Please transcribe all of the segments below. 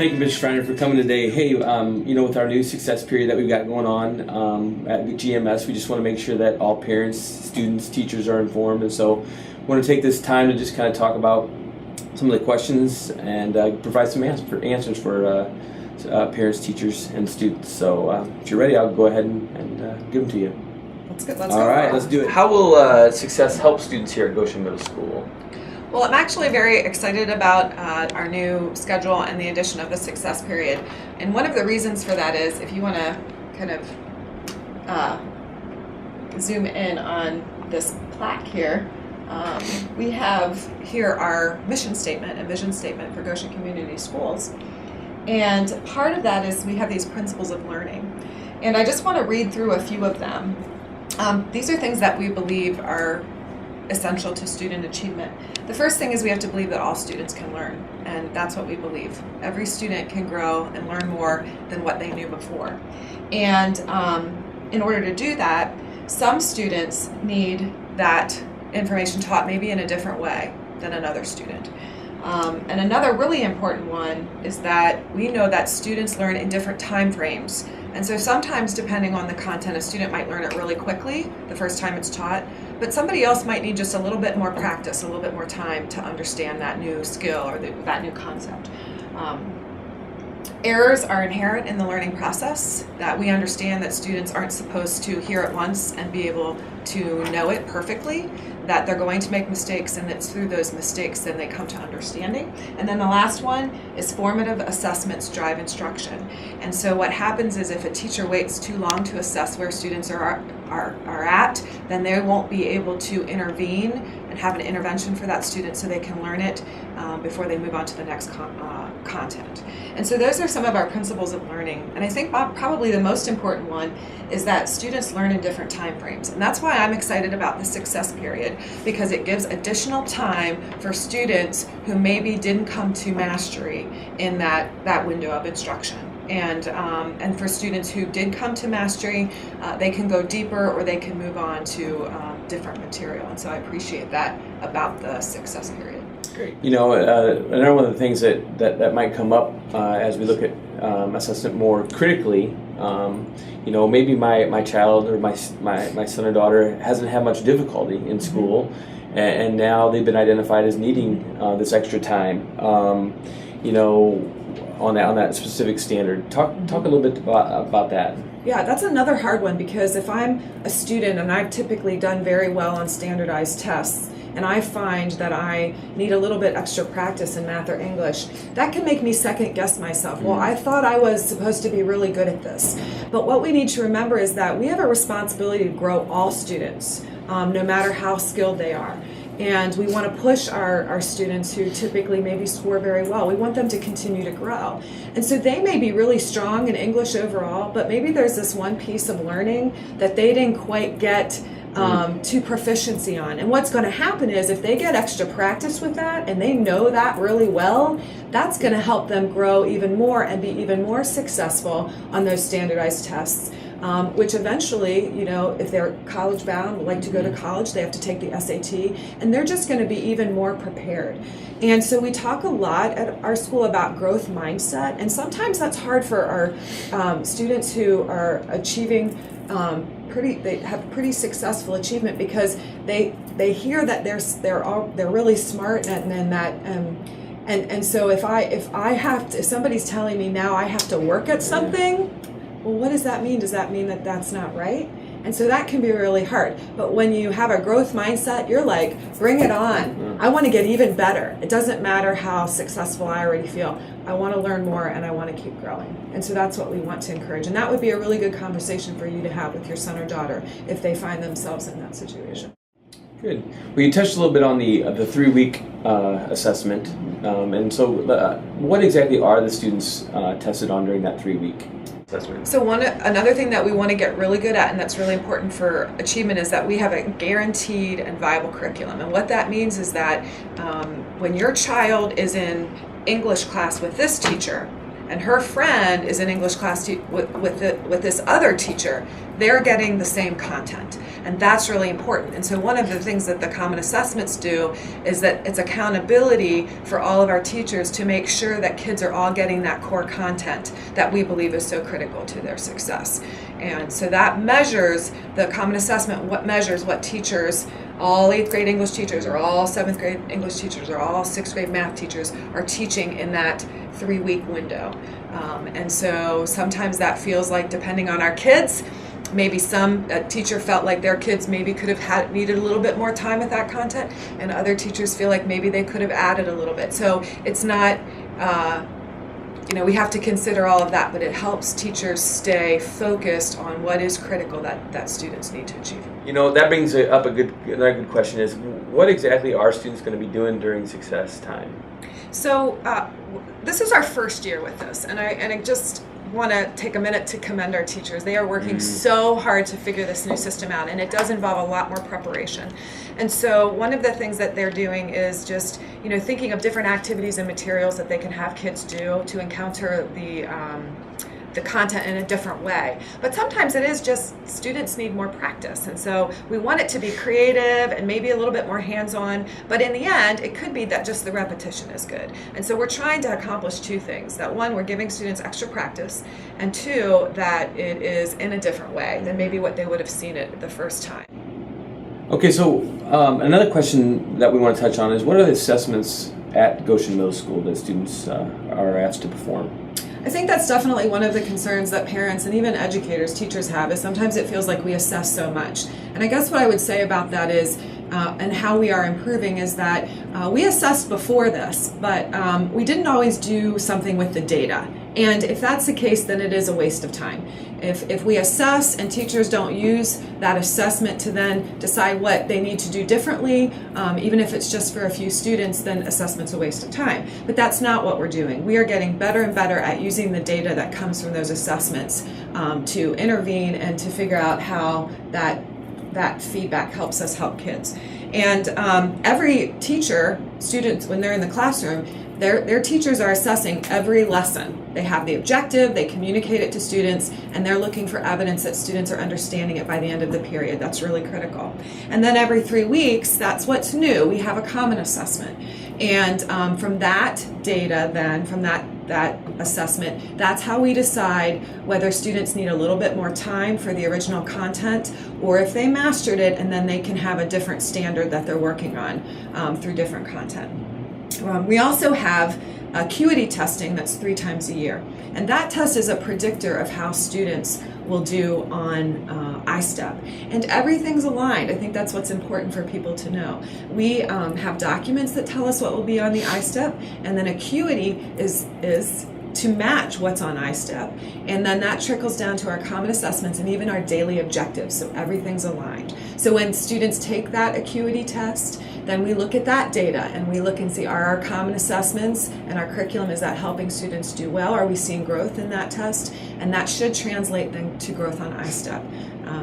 Thank you, Ms. Shreiner, for coming today. Hey, with our new success period that we've got going on at GMS, we just want to make sure that all parents, students, teachers are informed. And so I want to take this time to just kind of talk about some of the questions and provide some answers for parents, teachers, and students. So if you're ready, I'll go ahead and give them to you. Let's go. All right, let's do it. How will success help students here at Goshen Middle School? Well, I'm actually very excited about our new schedule and the addition of the success period. And one of the reasons for that is, if you want to kind of zoom in on this plaque here, we have here our mission statement and vision statement for Goshen Community Schools. And part of that is we have these principles of learning. And I just want to read through a few of them. These are things that we believe are essential to student achievement. The first thing is we have to believe that all students can learn, and that's what we believe. Every student can grow and learn more than what they knew before. And in order to do that, some students need that information taught maybe in a different way than another student. And another really important one is that we know that students learn in different time frames. And so sometimes, depending on the content, a student might learn it really quickly the first time it's taught, but somebody else might need just a little bit more practice, a little bit more time to understand that new skill or that new concept. Errors are inherent in the learning process, that we understand that students aren't supposed to hear it once and be able to know it perfectly, that they're going to make mistakes, and it's through those mistakes then they come to understanding. And then the last one is formative assessments drive instruction. And so what happens is if a teacher waits too long to assess where students are at, then they won't be able to intervene and have an intervention for that student so they can learn it before they move on to the next content. And so those are some of our principles of learning. And I think probably the most important one is that students learn in different time frames. And that's why I'm excited about the success period, because it gives additional time for students who maybe didn't come to mastery in that window of instruction. And for students who did come to mastery, they can go deeper or they can move on to different material. And so I appreciate that about the success period. Great. Another one of the things that might come up as we look at assessment more critically, maybe my child or my son or daughter hasn't had much difficulty in school, and now they've been identified as needing this extra time. On that specific standard. Talk a little bit about that. Yeah, that's another hard one, because if I'm a student and I've typically done very well on standardized tests, and I find that I need a little bit extra practice in math or English, that can make me second guess myself. Well, I thought I was supposed to be really good at this. But what we need to remember is that we have a responsibility to grow all students, no matter how skilled they are. And we want to push our students who typically maybe score very well. We want them to continue to grow. And so they may be really strong in English overall, but maybe there's this one piece of learning that they didn't quite get to proficiency on. And what's going to happen is if they get extra practice with that and they know that really well, that's going to help them grow even more and be even more successful on those standardized tests. Which eventually, if they're college bound, would like to go to college, they have to take the SAT, and they're just going to be even more prepared. And so we talk a lot at our school about growth mindset, and sometimes that's hard for our students who are achieving they have pretty successful achievement, because they hear that they're really smart, and so if somebody's telling me now I have to work at something, well, what does that mean? Does that mean that that's not right? And so that can be really hard. But when you have a growth mindset, you're like, bring it on. I want to get even better. It doesn't matter how successful I already feel. I want to learn more and I want to keep growing. And so that's what we want to encourage. And that would be a really good conversation for you to have with your son or daughter if they find themselves in that situation. Good. Well, you touched a little bit on the 3-week assessment. And so what exactly are the students tested on during that 3-week assessment? So another thing that we want to get really good at, and that's really important for achievement, is that we have a guaranteed and viable curriculum. And what that means is that when your child is in English class with this teacher, and her friend is in English class with this other teacher, they're getting the same content. And that's really important. And so one of the things that the common assessments do is that it's accountability for all of our teachers to make sure that kids are all getting that core content that we believe is so critical to their success. And so that measures, the common assessment, what measures what teachers, all 8th grade English teachers or all 7th grade English teachers or all 6th grade math teachers are teaching in that 3-week window. And so sometimes that feels like, depending on our kids, maybe a teacher felt like their kids maybe could have needed a little bit more time with that content, and other teachers feel like maybe they could have added a little bit. So it's not, we have to consider all of that, but it helps teachers stay focused on what is critical that students need to achieve. That brings up another good question is, what exactly are students going to be doing during success time? So this is our first year with this, and I just want to take a minute to commend our teachers. They are working so hard to figure this new system out, and it does involve a lot more preparation. And so one of the things that they're doing is just, thinking of different activities and materials that they can have kids do to encounter the content in a different way. But sometimes it is just students need more practice, and so we want it to be creative and maybe a little bit more hands-on, but in the end it could be that just the repetition is good. And so we're trying to accomplish two things: that one, we're giving students extra practice, and two, that it is in a different way than maybe what they would have seen it the first time. Okay, so another question that we want to touch on is, what are the assessments at Goshen Middle School that students are asked to perform? I think that's definitely one of the concerns that parents and even educators, teachers have, is sometimes it feels like we assess so much. And I guess what I would say about that is, and how we are improving, is that we assessed before this, but we didn't always do something with the data. And if that's the case, then it is a waste of time. If we assess and teachers don't use that assessment to then decide what they need to do differently, even if it's just for a few students, then assessment's a waste of time. But that's not what we're doing. We are getting better and better at using the data that comes from those assessments to intervene and to figure out how that feedback helps us help kids. And every teacher, students, when they're in the classroom, their teachers are assessing every lesson. They have the objective, they communicate it to students, and they're looking for evidence that students are understanding it by the end of the period. That's really critical. And then every 3 weeks, that's what's new. We have a common assessment. And from that data then, from that assessment, that's how we decide whether students need a little bit more time for the original content, or if they mastered it and then they can have a different standard that they're working on through different content. We also have acuity testing that's 3 times a year, and that test is a predictor of how students will do on I-STEP, and everything's aligned. I think that's what's important for people to know. We have documents that tell us what will be on the I-STEP, and then acuity is to match what's on I-STEP, and then that trickles down to our common assessments and even our daily objectives, so everything's aligned. So when students take that acuity test, then we look at that data and we look and see, are our common assessments and our curriculum, is that helping students do well? Are we seeing growth in that test? And that should translate then to growth on I-STEP.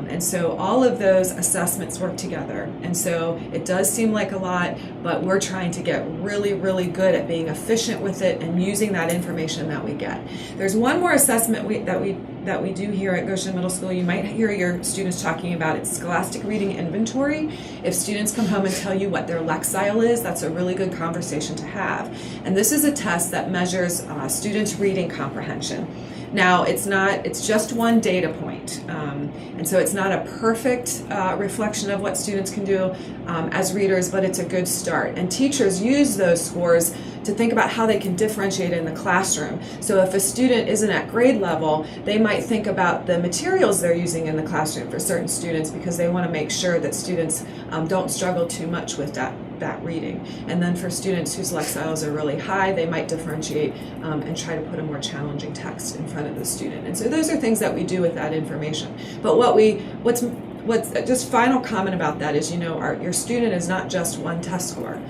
And so all of those assessments work together. And so it does seem like a lot, but we're trying to get really, really good at being efficient with it and using that information that we get. There's one more assessment that we do here at Goshen Middle School. You might hear your students talking about it. It's Scholastic Reading Inventory. If students come home and tell you what their Lexile is, that's a really good conversation to have. And this is a test that measures students' reading comprehension. Now, it's just one data point, and so it's not a perfect reflection of what students can do as readers, but it's a good start. And teachers use those scores to think about how they can differentiate in the classroom. So if a student isn't at grade level, they might think about the materials they're using in the classroom for certain students, because they want to make sure that students don't struggle too much with that reading. And then for students whose Lexiles are really high, they might differentiate and try to put a more challenging text in front of the student. And so those are things that we do with that information. But what's just final comment about that is, your student is not just one test score.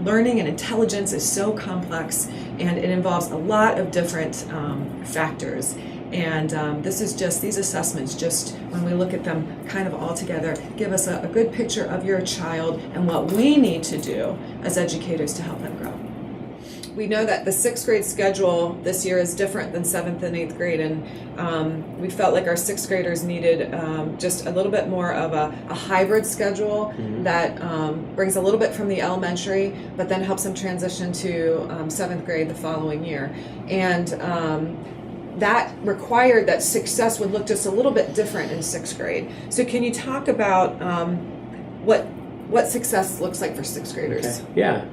Learning and intelligence is so complex, and it involves a lot of different factors. And these assessments, just when we look at them kind of all together, give us a good picture of your child and what we need to do as educators to help them grow. we know that the sixth grade schedule this year is different than seventh and eighth grade, and we felt like our sixth graders needed just a little bit more of a hybrid schedule that brings a little bit from the elementary, but then helps them transition to seventh grade the following year. And that required that success would look just a little bit different in sixth grade. So can you talk about what success looks like for sixth graders? Okay. Yeah.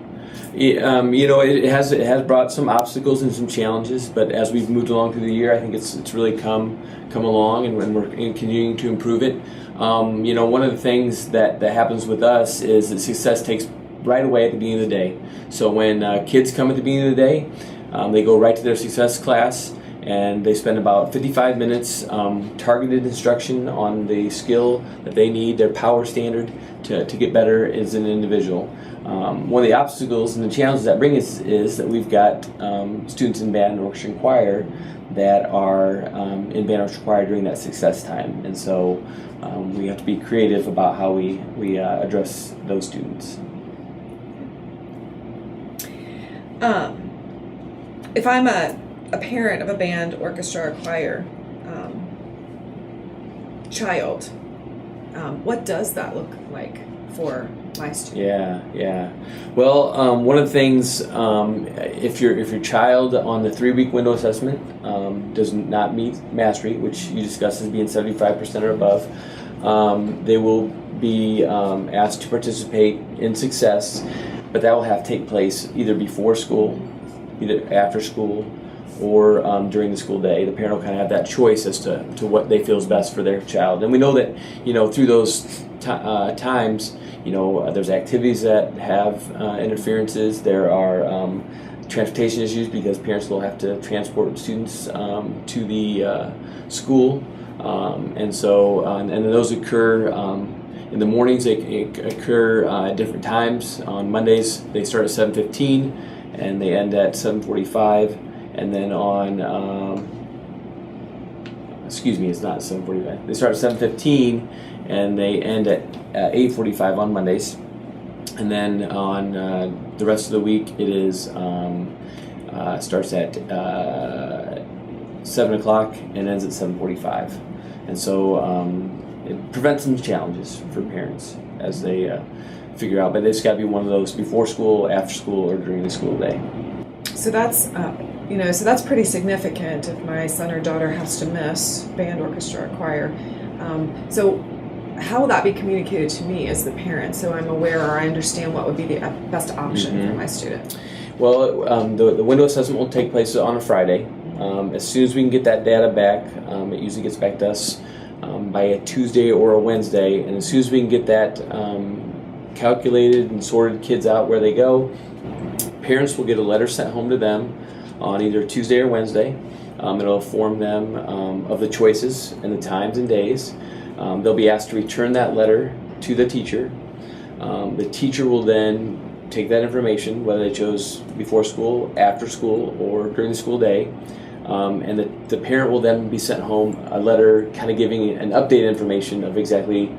It has brought some obstacles and some challenges, but as we've moved along through the year, I think it's really come along, and we're continuing to improve it. One of the things that happens with us is that success takes right away at the beginning of the day. So when kids come at the beginning of the day, they go right to their success class, and they spend about 55 minutes targeted instruction on the skill that they need, their power standard to get better as an individual. One of the obstacles and the challenges that bring us is that we've got students in band, orchestra, and choir that are in band, orchestra, choir during that success time, and so we have to be creative about how we address those students. If I'm a parent of a band, orchestra, or choir child, what does that look like for my student? Yeah. Well, one of the things, if your child on the 3-week window assessment does not meet mastery, which you discussed as being 75% or above, they will be asked to participate in success, but that will have to take place either before school, either after school, or during the school day. The parent will kind of have that choice as to what they feel is best for their child. And we know that, through those times, there's activities that have interferences. There are transportation issues because parents will have to transport students to the school. And those occur in the mornings. They occur at different times. On Mondays, they start at 7:15 and they end at 7:45. And then it's not 7:45. They start at 7:15 and they end at 8:45 on Mondays. And then on the rest of the week, it is starts at 7 o'clock and ends at 7:45. And so it prevents some challenges for parents as they figure out. But it's got to be one of those before school, after school, or during the school day. So that's so that's pretty significant if my son or daughter has to miss band, orchestra, or choir. So how will that be communicated to me as the parent, so I'm aware or I understand what would be the best option for my student? Well, the window assessment will take place on a Friday. As soon as we can get that data back, it usually gets back to us by a Tuesday or a Wednesday, and as soon as we can get that calculated and sorted kids out where they go, parents will get a letter sent home to them on either Tuesday or Wednesday. It'll inform them of the choices and the times and days. They'll be asked to return that letter to the teacher. The teacher will then take that information, whether they chose before school, after school, or during the school day, and the parent will then be sent home a letter kind of giving an updated information of exactly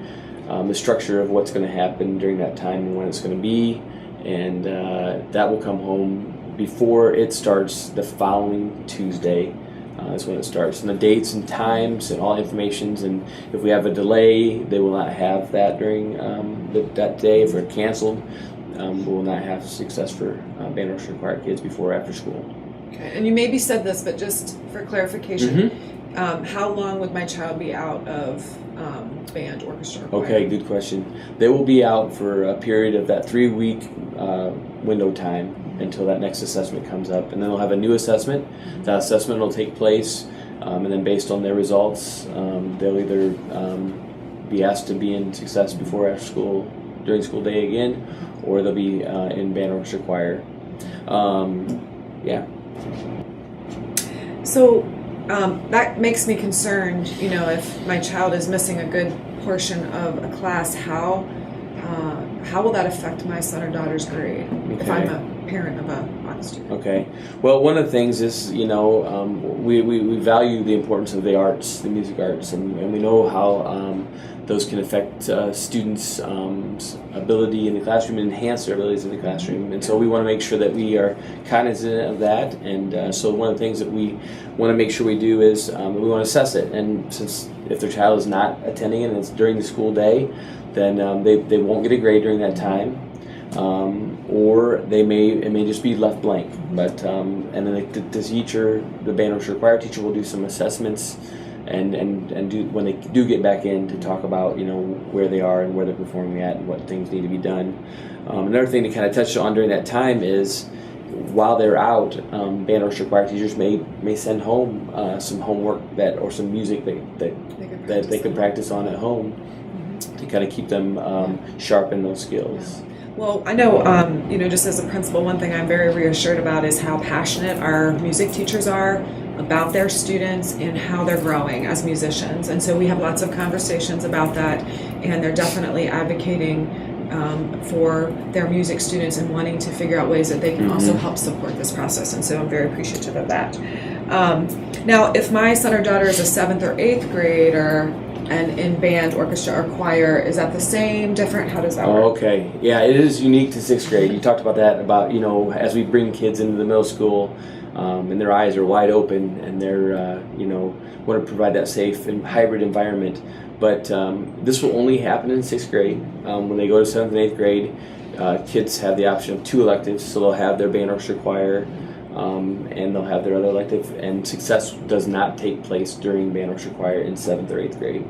the structure of what's going to happen during that time and when it's going to be, and that will come home before it starts the following Tuesday. Is when it starts, and the dates and times and all informations, and if we have a delay, they will not have that during that day. If we're canceled, we will not have success for band, orchestra, choir kids before or after school. Okay, and you maybe said this, but just for clarification, how long would my child be out of band, orchestra, choir? Okay, good question. They will be out for a period of that 3-week window time until that next assessment comes up, and then they'll have a new assessment. That assessment will take place, and then based on their results, they'll either be asked to be in success before or after school during school day again, or they'll be in band, orchestra, choir. So that makes me concerned, if my child is missing a good portion of a class, how how will that affect my son or daughter's grade if Okay. I'm a parent of a student? Okay. Well, one of the things is, we value the importance of the arts, the music arts, and we know how those can affect students' ability in the classroom, and enhance their abilities in the classroom. And so we want to make sure that we are cognizant of that. And so one of the things that we want to make sure we do is we want to assess it. And since if their child is not attending and it's during the school day, then they won't get a grade during that time. Or it may just be left blank. But and then the teacher, the band orchestra choir teacher, will do some assessments, and do when they do get back in to talk about where they are and where they're performing at and what things need to be done. Another thing to kind of touch on during that time is, while they're out, band orchestra choir teachers may send home some homework or some music that they could practice on at home to kind of keep them sharp in those skills. Yeah. Well, I know, just as a principal, one thing I'm very reassured about is how passionate our music teachers are about their students and how they're growing as musicians. And so we have lots of conversations about that, and they're definitely advocating for their music students and wanting to figure out ways that they can also help support this process. And so I'm very appreciative of that. Now, if my son or daughter is a 7th or 8th grader, and in band, orchestra, or choir, is that the same, different? How does that work? Okay, yeah, it is unique to 6th grade. You talked about that, about as we bring kids into the middle school, and their eyes are wide open, and they're want to provide that safe and hybrid environment. But this will only happen in 6th grade. When they go to 7th and 8th grade, kids have the option of 2 electives, so they'll have their band, orchestra, choir, and they'll have their other elective. And success does not take place during band, orchestra, choir in 7th or 8th grade.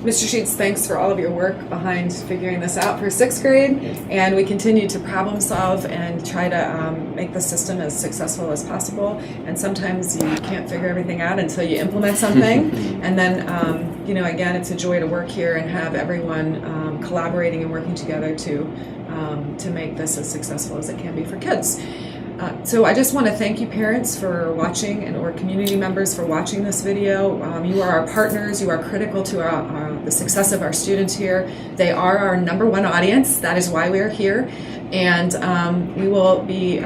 Mr. Sheets, thanks for all of your work behind figuring this out for 6th grade, and we continue to problem solve and try to make the system as successful as possible. And sometimes you can't figure everything out until you implement something, and then again, it's a joy to work here and have everyone collaborating and working together to make this as successful as it can be for kids. So I just want to thank you, parents, for watching, or community members for watching this video. You are our partners. You are critical to the success of our students here. They are our #1 audience. That is why we are here. And we will be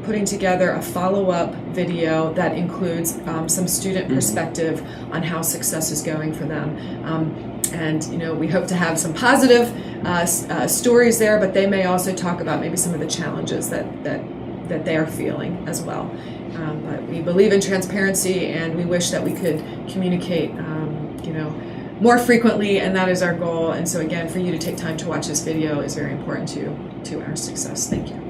putting together a follow-up video that includes some student perspective on how success is going for them. And we hope to have some positive stories there, but they may also talk about maybe some of the challenges that they are feeling as well. But we believe in transparency, and we wish that we could communicate more frequently, and that is our goal. And so again, for you to take time to watch this video is very important to our success. Thank you.